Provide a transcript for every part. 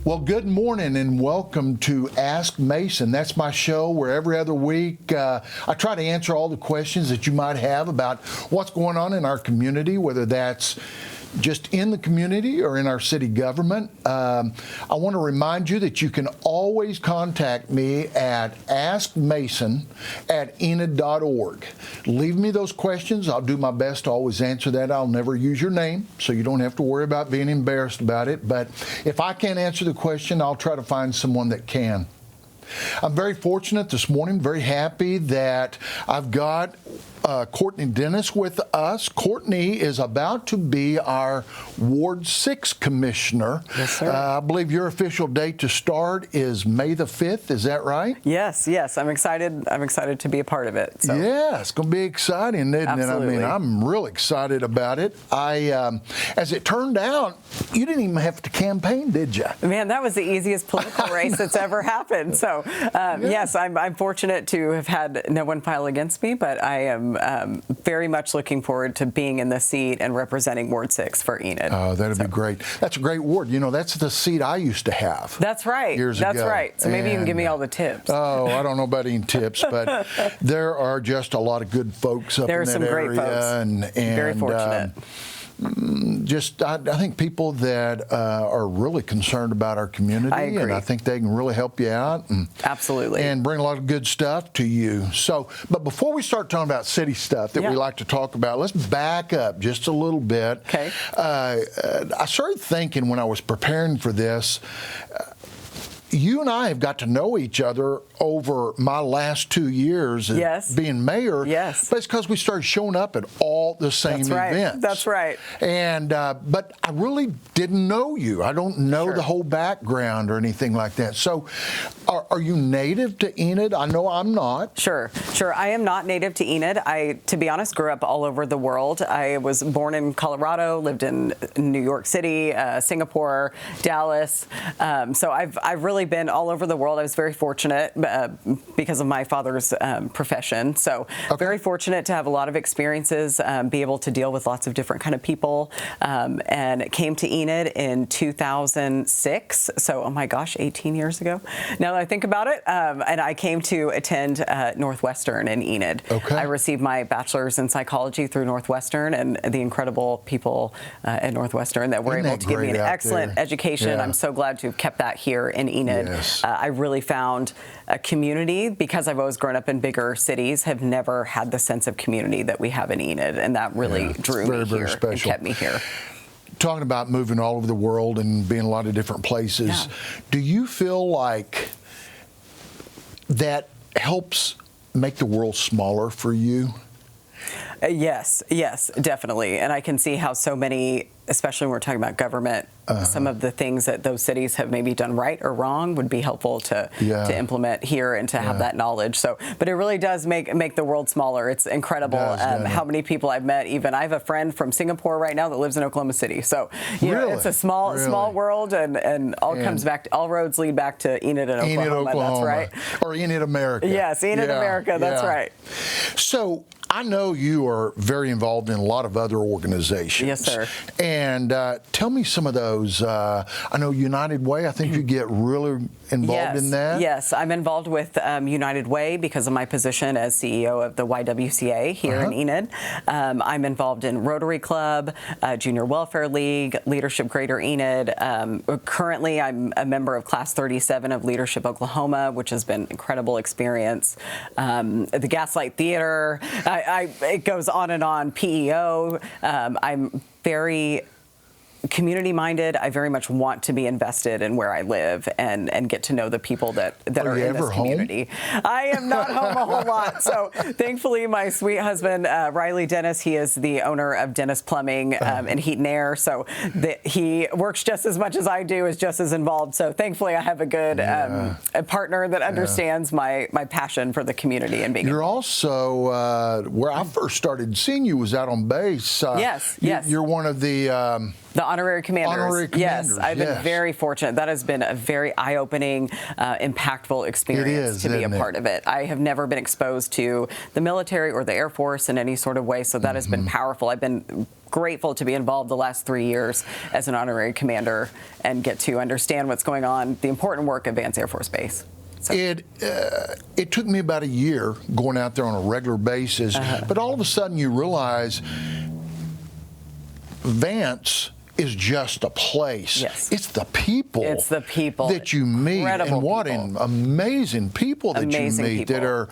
Well, good morning and welcome to Ask Mason. That's my show where every other week I try to answer all the questions that you might have about what's going on in our community, whether that's just in the community or in our city government. I want to remind you that you can always contact me at askmason@enid.org. Leave me those questions. I'll do my best to always answer that. I'll never use your name, so you don't have to worry about being embarrassed about it. But if I can't answer the question, I'll try to find someone that can. I'm very fortunate this morning, very happy that I've got Courtney Dennis with us. Courtney is about to be our Ward 6 Commissioner. Yes, sir. I believe your official date to start is May the 5th. Is that right? Yes. I'm excited. I'm excited to be a part of it. So. Yeah, it's going to be exciting, isn't Absolutely. it? I mean, I'm real excited about it. As it turned out, you didn't even have to campaign, did you? Man, that was the easiest political race that's ever happened. So, yes, I'm fortunate to have had no one file against me, but I am very much looking forward to being in the seat and representing Ward 6 for Enid. Oh, that'd be great. That's a great ward. You know, that's the seat I used to have. That's right. Years ago. That's right. So maybe you can give me all the tips. Oh, I don't know about any tips, but there are just a lot of good folks up in that area. There are some great folks. And very fortunate. I think people that are really concerned about our community, I agree. and I think they can really help you out. Absolutely. And bring a lot of good stuff to you. So, but before we start talking about city stuff that we like to talk about, let's back up just a little bit. Okay. I started thinking when I was preparing for this, you and I have got to know each other over my last 2 years as being mayor. Yes. But it's because we started showing up at all the same events. That's right. And but I really didn't know you. I don't know the whole background or anything like that. So are you native to Enid? I know I'm not. Sure. I am not native to Enid. I, to be honest, grew up all over the world. I was born in Colorado, lived in New York City, Singapore, Dallas. So I've really been all over the world. I was very fortunate because of my father's profession. So very fortunate to have a lot of experiences, be able to deal with lots of different kind of people, and came to Enid in 2006. So, oh my gosh, 18 years ago. Now that I think about it, and I came to attend Northwestern in Enid. Okay. I received my bachelor's in psychology through Northwestern, and the incredible people at Northwestern that were able to give me an excellent education. Yeah. I'm so glad to have kept that here in Enid. Yes. I really found a community, because I've always grown up in bigger cities, have never had the sense of community that we have in Enid, and that really drew me here and kept me here. Talking about moving all over the world and being a lot of different places, do you feel like that helps make the world smaller for you? Yes, definitely. And I can see how so many, especially when we're talking about government, some of the things that those cities have maybe done right or wrong would be helpful to implement here and to have that knowledge. So, but it really does make the world smaller. It's incredible how many people I've met. Even I have a friend from Singapore right now that lives in Oklahoma City. So, you know, it's a small world, and all roads lead back to Enid and Oklahoma. Enid, Oklahoma. That's right. Or Enid, America. Yes, Enid, America. That's right. So, I know you are very involved in a lot of other organizations. Yes, sir. And tell me some of those. I know United Way, I think you get really involved in that. Yes, I'm involved with United Way because of my position as CEO of the YWCA here in Enid. I'm involved in Rotary Club, Junior Welfare League, Leadership Greater Enid. Currently, I'm a member of Class 37 of Leadership Oklahoma, which has been an incredible experience. The Gaslight Theater, it goes on and on. PEO. I'm very community-minded. I very much want to be invested in where I live and get to know the people that are in this community. I am not home a whole lot. So thankfully, my sweet husband, Riley Dennis, he is the owner of Dennis Plumbing and Heat and Air. So he works just as much as I do, is just as involved. So thankfully, I have a good a partner that understands my passion for the community and being. You're also, where I first started seeing you was out on base. Yes. You're one of the honorary commanders. Yes, I've been very fortunate. That has been a very eye-opening, impactful experience to be a part of it. I have never been exposed to the military or the Air Force in any sort of way, so that has been powerful. I've been grateful to be involved the last 3 years as an honorary commander and get to understand what's going on, the important work at Vance Air Force Base. So. It took me about a year going out there on a regular basis, but all of a sudden you realize Vance is just a place. Yes. It's the people. It's the people that you meet, Incredible and what people. amazing people that Amazing you meet people. that are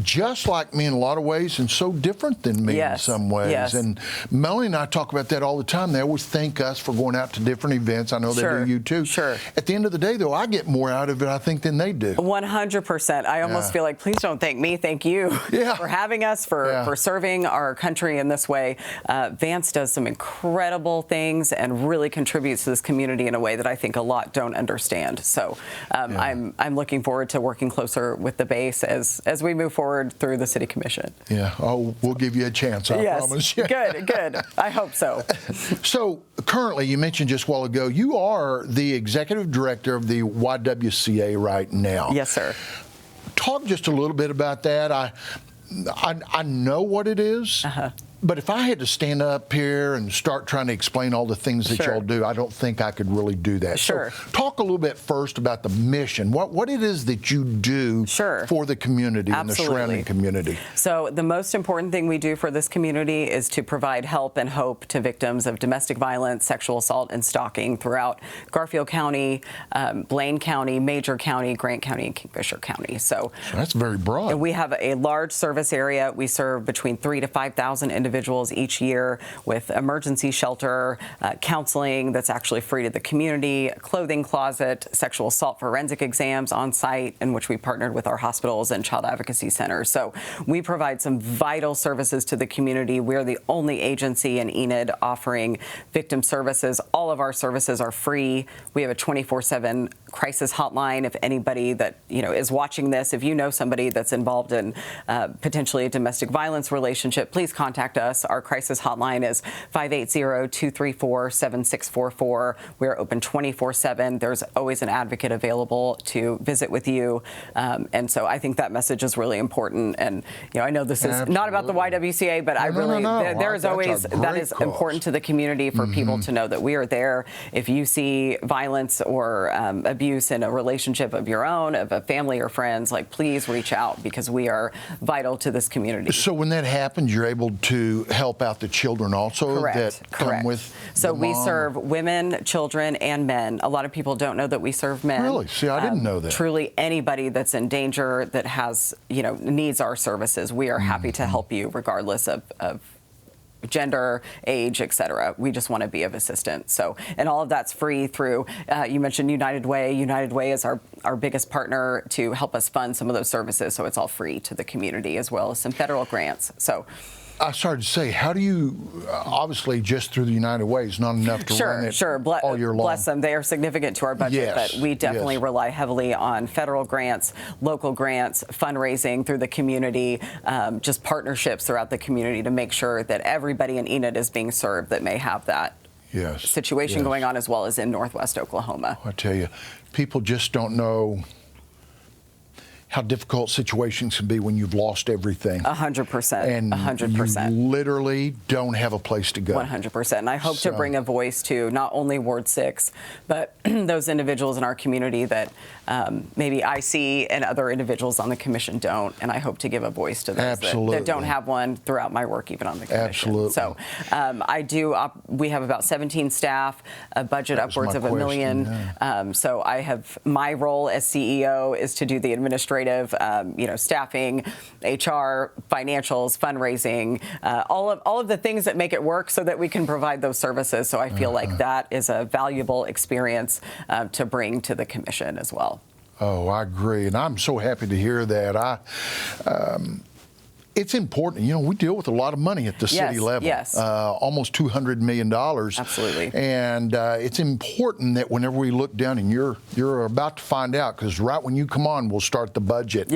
just like me in a lot of ways and so different than me in some ways. Yes. And Melanie and I talk about that all the time. They always thank us for going out to different events. I know they do you too. Sure. At the end of the day, though, I get more out of it, I think, than they do. 100%. I almost feel like, please don't thank me. Thank you for having us, for serving our country in this way. Vance does some incredible things and really contributes to this community in a way that I think a lot don't understand. So I'm looking forward to working closer with the base as we move forward through the City Commission. Yeah. Oh, we'll give you a chance, I promise you. Good. I hope so. So currently, you mentioned just a while ago, you are the executive director of the YWCA right now. Yes, sir. Talk just a little bit about that. I know what it is. But if I had to stand up here and start trying to explain all the things that y'all do, I don't think I could really do that. Sure. So talk a little bit first about the mission, what it is that you do for the community and the surrounding community. So the most important thing we do for this community is to provide help and hope to victims of domestic violence, sexual assault, and stalking throughout Garfield County, Blaine County, Major County, Grant County, and Kingfisher County. So that's very broad. We have a large service area. We serve between 3,000 to 5,000 individuals each year with emergency shelter, counseling that's actually free to the community, clothing closet, sexual assault forensic exams on site, in which we partnered with our hospitals and child advocacy centers. So we provide some vital services to the community. We're the only agency in Enid offering victim services. All of our services are free. We have a 24/7 crisis hotline. If anybody that is watching this, if you know somebody that's involved in potentially a domestic violence relationship, please contact us. Our crisis hotline is 580-234-7644. We're open 24/7. There's always an advocate available to visit with you. And so I think that message is really important. And, I know this is not about the YWCA, but there is always, that is important to the community for people to know that we are there. If you see violence or abuse in a relationship of your own, of a family or friends, please reach out because we are vital to this community. So when that happens, you're able to help out the children also that come with So the we mom? serve women, children, and men. A lot of people don't know that we serve men. Really? See, I didn't know that. Truly, anybody that's in danger that has, needs our services, we are happy to help you regardless of gender, age, etc. We just want to be of assistance. So, and all of that's free through, you mentioned United Way. United Way is our biggest partner to help us fund some of those services. So it's all free to the community as well as some federal grants. So. I started to say, how do you, obviously just through the United Way is not enough to run it all year long. Bless them. They are significant to our budget, but we definitely rely heavily on federal grants, local grants, fundraising through the community, just partnerships throughout the community to make sure that everybody in Enid is being served that may have that situation going on, as well as in Northwest Oklahoma. I tell you, people just don't know how difficult situations can be when you've lost everything. 100%. And 100%. you literally don't have a place to go. 100%. And I hope to bring a voice to not only Ward 6, but those individuals in our community that maybe I see and other individuals on the commission don't. And I hope to give a voice to those that don't have one throughout my work, even on the commission. Absolutely. So we have about 17 staff, a budget upwards of $1 million. So I have, my role as CEO is to do the administrative, staffing, HR, financials, fundraising, all of the things that make it work so that we can provide those services. So I feel like that is a valuable experience to bring to the commission as well. Oh, I agree. And I'm so happy to hear that. It's important. We deal with a lot of money at the city level. Yes. Almost $200 million. Absolutely. And it's important that whenever we look down, and you're about to find out, because right when you come on, we'll start the budget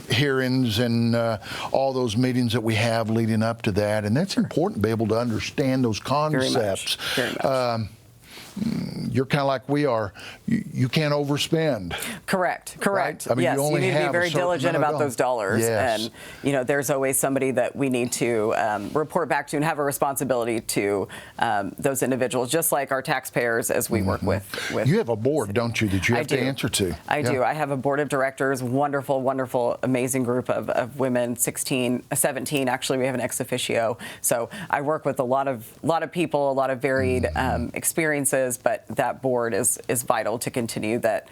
hearings and all those meetings that we have leading up to that. And that's important to be able to understand those concepts. Very much. you're kind of like we are. You can't overspend. Correct. Right? I mean, yes, you need to be very diligent about those dollars. Yes. And, there's always somebody that we need to report back to and have a responsibility to those individuals, just like our taxpayers as we work with. You have a board, don't you, that you have to do. answer to? I do. I have a board of directors, wonderful, amazing group of women, 17, actually, we have an ex officio. So I work with a lot of people, a lot of varied experiences, but that board is vital to continue that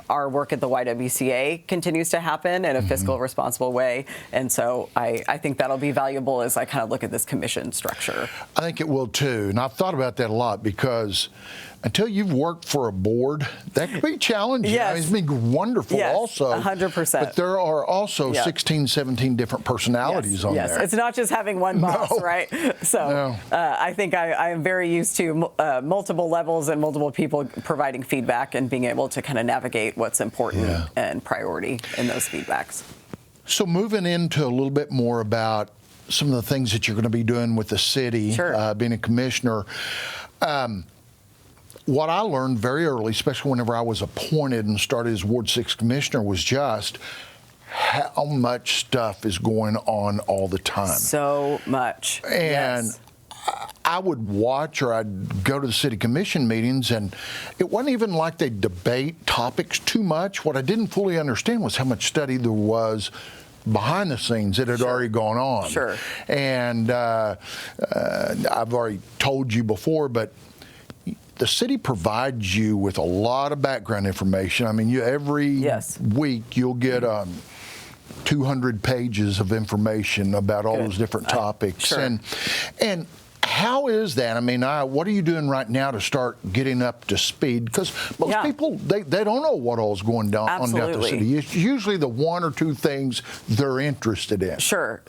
our work at the YWCA continues to happen in a fiscal responsible way. And so I think that'll be valuable as I kind of look at this commission structure. I think it will too. And I've thought about that a lot because until you've worked for a board, that could be challenging. Yes. I mean, it's been wonderful also. 100%. But there are also 16, 17 different personalities on there. It's not just having one boss, right? So I think I am very used to multiple levels and multiple people providing feedback and being able to kind of navigate what's important and priority in those feedbacks. So moving into a little bit more about some of the things that you're going to be doing with the city, being a commissioner. What I learned very early, especially whenever I was appointed and started as Ward 6 commissioner, was just how much stuff is going on all the time. So much. And I would watch or I'd go to the city commission meetings, and it wasn't even like they debate topics too much. What I didn't fully understand was how much study there was behind the scenes that had already gone on. And I've already told you before, but the city provides you with a lot of background information. I mean, every week you'll get 200 pages of information about all those different topics. And how is that? I mean, what are you doing right now to start getting up to speed? Because most people, they don't know what all's going down on down the city. It's usually the one or two things they're interested in. Sure.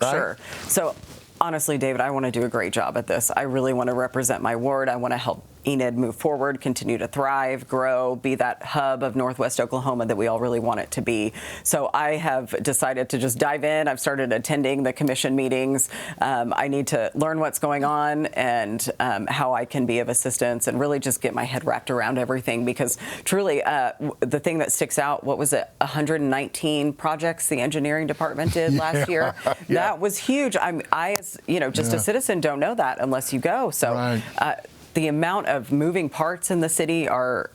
So honestly, David, I want to do a great job at this. I really want to represent my ward. I want to help Enid move forward, continue to thrive, grow, be that hub of Northwest Oklahoma that we all really want it to be. So I have decided to just dive in. I've started attending the commission meetings. I need to learn what's going on and how I can be of assistance and really just get my head wrapped around everything, because truly the thing that sticks out, what was it, 119 projects the engineering department did last year? That was huge. I as just a citizen don't know that unless you go. So the amount of moving parts in the city are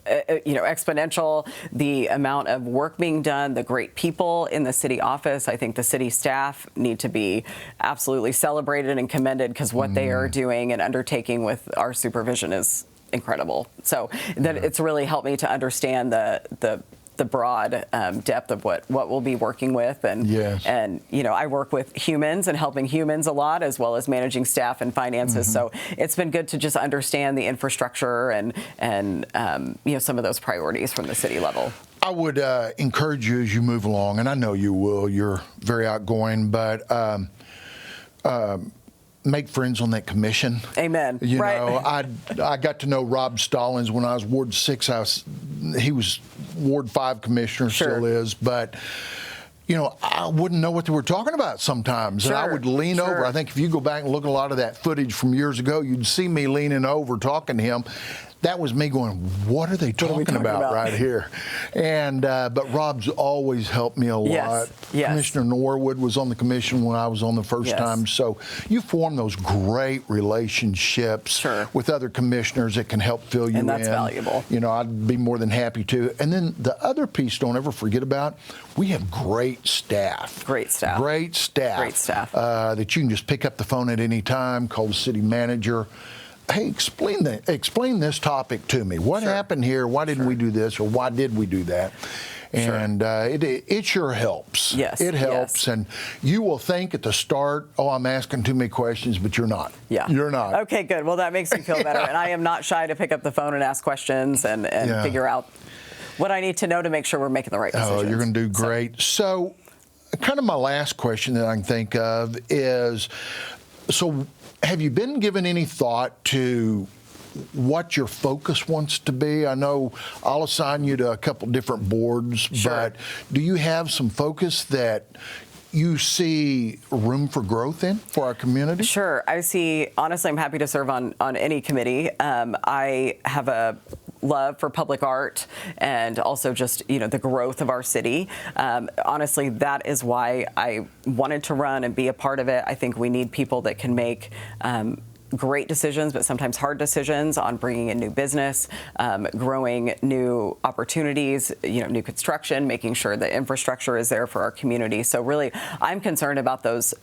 exponential. The amount of work being done, the great people in the city office. I think the city staff need to be absolutely celebrated and commended, because what they are doing and undertaking with our supervision is incredible. So that it's really helped me to understand the broad depth of what we'll be working with, and I work with humans and helping humans a lot, as well as managing staff and finances. So it's been good to just understand the infrastructure and some of those priorities from the city level. I would encourage you as you move along, and I know you will. You're very outgoing, but make friends on that commission. Amen. I got to know Rob Stallings when I was Ward 6. He was Ward 5 commissioner, still is, but I wouldn't know what they were talking about sometimes. And I would lean over. I think if you go back and look at a lot of that footage from years ago, you'd see me leaning over talking to him. That was me going, what are they talking about right here? And but Rob's always helped me a lot. Commissioner Norwood was on the commission when I was on the first time. So you form those great relationships with other commissioners that can help fill you in. And that's valuable. I'd be more than happy to. And then the other piece, don't ever forget about, we have great staff. Great staff. That you can just pick up the phone at any time, call the city manager. Hey, explain this topic to me. What happened here? Why didn't we do this, or why did we do that? And it sure helps. It helps. And you will think at the start, I'm asking too many questions, but you're not. You're not. Okay, good. Well, that makes me feel better. And I am not shy to pick up the phone and ask questions and figure out what I need to know to make sure we're making the right decisions. Oh, you're going to do great. So kind of my last question that I can think of is, have you been given any thought to what your focus wants to be? I know I'll assign you to a couple different boards, but do you have some focus that you see room for growth in for our community? Sure. Honestly, I'm happy to serve on any committee. I have a love for public art and also just, the growth of our city. Honestly, that is why I wanted to run and be a part of it. I think we need people that can make great decisions, but sometimes hard decisions on bringing in new business, growing new opportunities, new construction, making sure that infrastructure is there for our community. So really, I'm concerned about those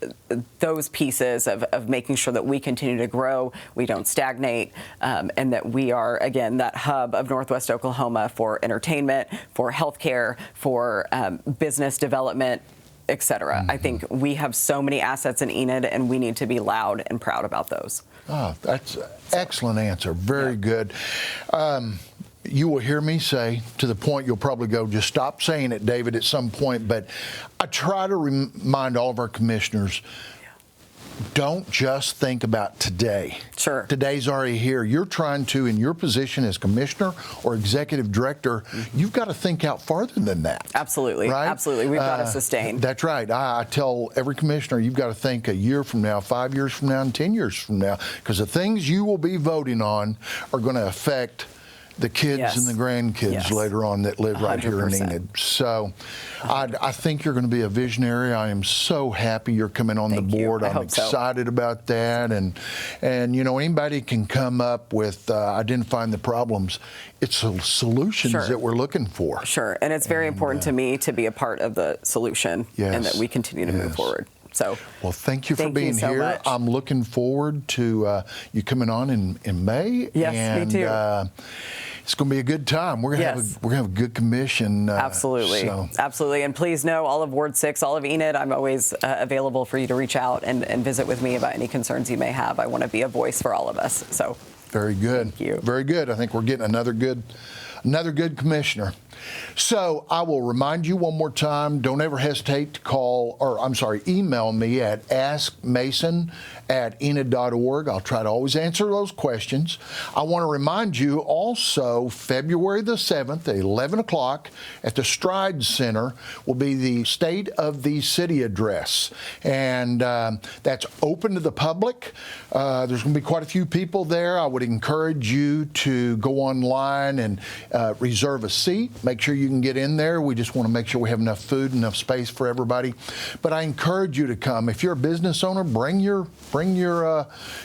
pieces of making sure that we continue to grow, we don't stagnate, and that we are, again, that hub of Northwest Oklahoma for entertainment, for healthcare, for business development, et cetera. I think we have so many assets in Enid, and we need to be loud and proud about those. Oh, that's an excellent answer. Very good. You will hear me say, to the point you'll probably go, just stop saying it, David, at some point. But I try to remind all of our commissioners, don't just think about today. Sure. Today's already here. You're trying to, in your position as commissioner or executive director, you've got to think out farther than that. Absolutely. Right? Absolutely. We've got to sustain. That's right. I tell every commissioner, you've got to think a year from now, 5 years from now, and 10 years from now, because the things you will be voting on are going to affect the kids and the grandkids later on that live right 100%. Here in Enid. So I think you're going to be a visionary. I am so happy you're coming on the board. I'm excited about that. And anybody can come up with identifying the problems. It's solutions that we're looking for. Sure. And it's very important to me to be a part of the solution and that we continue to move forward. So, well, thank you for being here. Much. I'm looking forward to you coming on in May. Yes, and, me too. It's going to be a good time. We're going to have a good commission. Absolutely. Absolutely. And please know, all of Ward 6, all of Enid, I'm always available for you to reach out and visit with me about any concerns you may have. I want to be a voice for all of us. So very good. Thank you. Very good. I think we're getting another good commissioner. So I will remind you one more time, don't ever hesitate to email me at askmason@enid.org. I'll try to always answer those questions. I want to remind you also, February the 7th at 11 o'clock at the Stride Center will be the State of the City address. And that's open to the public. There's going to be quite a few people there. I would encourage you to go online and reserve a seat. Make sure you can get in there. We just want to make sure we have enough food, enough space for everybody. But I encourage you to come. If you're a business owner, bring your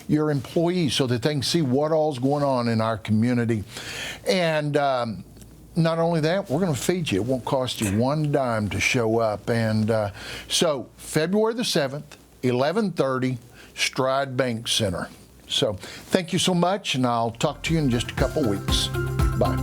employees so that they can see what all's going on in our community. And not only that, we're going to feed you. It won't cost you one dime to show up. And so February the 7th, 11:30, Stride Bank Center. So thank you so much, and I'll talk to you in just a couple weeks. Bye.